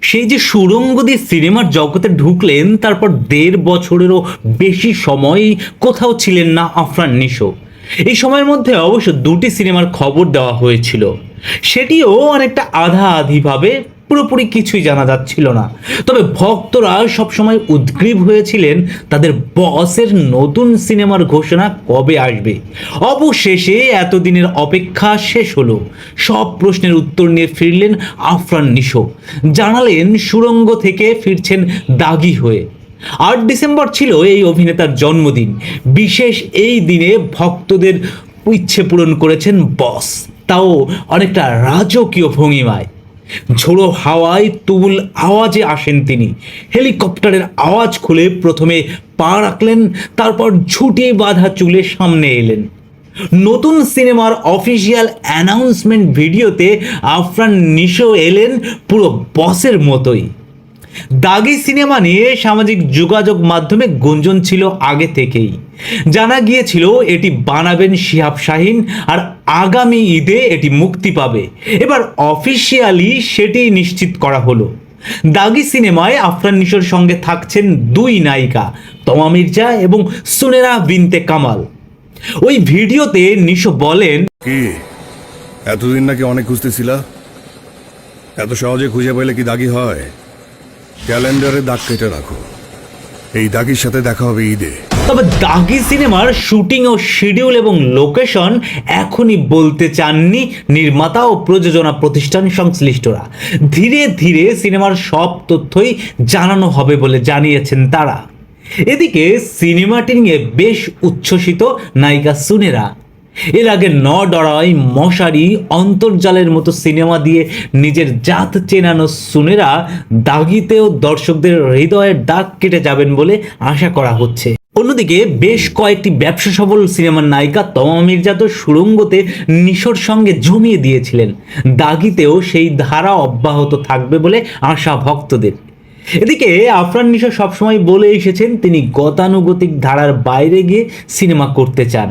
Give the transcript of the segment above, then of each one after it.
সেই যে সুড়ঙ্গ দিয়ে সিনেমার জগতে ঢুকলেন, তারপর ১.৫ বছরেরও বেশি সময় কোথাও ছিলেন না আফরান নিশো। এই সময়ের মধ্যে অবশ্য ২টি সিনেমার খবর দেওয়া হয়েছিল, সেটিও অনেকটা আধা আধিভাবে, পুরোপুরি কিছুই জানা যাচ্ছিল না। তবে ভক্তরা সবসময় উদ্গ্রীব হয়েছিলেন তাদের বসের নতুন সিনেমার ঘোষণা কবে আসবে। অবশেষে এতদিনের অপেক্ষা শেষ হলো। সব প্রশ্নের উত্তর নিয়ে ফিরলেন আফরান নিশো। জানালেন সুড়ঙ্গ থেকে ফিরছেন দাগি হয়ে। ৮ ডিসেম্বর ছিল এই অভিনেতার জন্মদিন। বিশেষ এই দিনে ভক্তদের ইচ্ছে পূরণ করেছেন বস, তাও অনেকটা রাজকীয় ভঙ্গিমায়। ঝোড়ো হাওয়ায় তুমুল আওয়াজে আসেন তিনি। হেলিকপ্টারের আওয়াজ খুলে প্রথমে পা রাখলেন, তারপর ঝুঁটি বাঁধা চুলে সামনে এলেন। নতুন সিনেমার অফিসিয়াল অ্যানাউন্সমেন্ট ভিডিওতে আফরান নিশো এলেন পুরো বসের মতোই। দাগি সিনেমা নিয়ে সামাজিক যোগাযোগ মাধ্যমে গুঞ্জন ছিল আগে থেকেই। জানা গিয়েছিল এটি বানাবেন শিহাব শাহীন, আর আগামী ঈদে এটি মুক্তি পাবে। এবার অফিসিয়ালি সেটি নিশ্চিত করা হলো। দাগি সিনেমায় আফরান নিশোর সঙ্গে থাকছেন ২ নায়িকা, তমা মির্জা এবং সুনেরা বিনতে কামাল। ওই ভিডিওতে নিশো বলেন, কি এতদিন নাকি অনেক খুঁজতেছিলা? এত সহজে খুঁজে পেলে কি দাগি হয়? ক্যালেন্ডারে দাগ কেটে রাখো, এই দাগির সাথে দেখা হবে ঈদে। তবে দাগি সিনেমার শুটিং ও শিডিউল এবং লোকেশন এখনই বলতে চাননি নির্মাতা ও প্রযোজনা প্রতিষ্ঠান সংশ্লিষ্টরা। ধীরে ধীরে সিনেমার সব তথ্যই জানানো হবে বলে জানিয়েছেন তারা। এদিকে সিনেমাটি নিয়ে বেশ উচ্ছ্বসিত নায়িকা সুনেরা। এর আগে ন ডরাই, মশারি, অন্তর্জালের মতো সিনেমা দিয়ে নিজের জাত চেনানো সুনেরা দাগিতেও দর্শকদের হৃদয়ের দাগ কেটে যাবেন বলে আশা করা হচ্ছে। অন্যদিকে বেশ কয়েকটি ব্যবসা সফল সিনেমার নায়িকা তমা মির্জা তো সুড়ঙ্গতে নিশোর সঙ্গে জমিয়ে দিয়েছিলেন। দাগিতেও সেই ধারা অব্যাহত থাকবে বলে আশা ভক্তদের। এদিকে আফরান নিশো সবসময় বলে এসেছেন তিনি গতানুগতিক ধারার বাইরে গিয়ে সিনেমা করতে চান,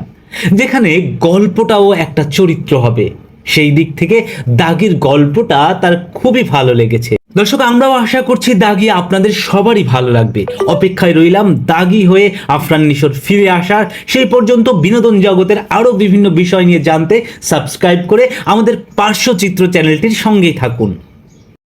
যেখানে গল্পটাও একটা চরিত্র হবে। সেই দিক থেকে দাগির গল্পটা তার খুবই ভালো লেগেছে। দর্শক, আমরাও আশা করছি দাগি আপনাদের সবারই ভালো লাগবে। অপেক্ষায় রইলাম দাগি হয়ে আফরান নিশোর ফিরে আসার। সেই পর্যন্ত বিনোদন জগতের আরও বিভিন্ন বিষয় নিয়ে জানতে সাবস্ক্রাইব করে আমাদের পার্শ্বচিত্র চ্যানেলটির সঙ্গেই থাকুন।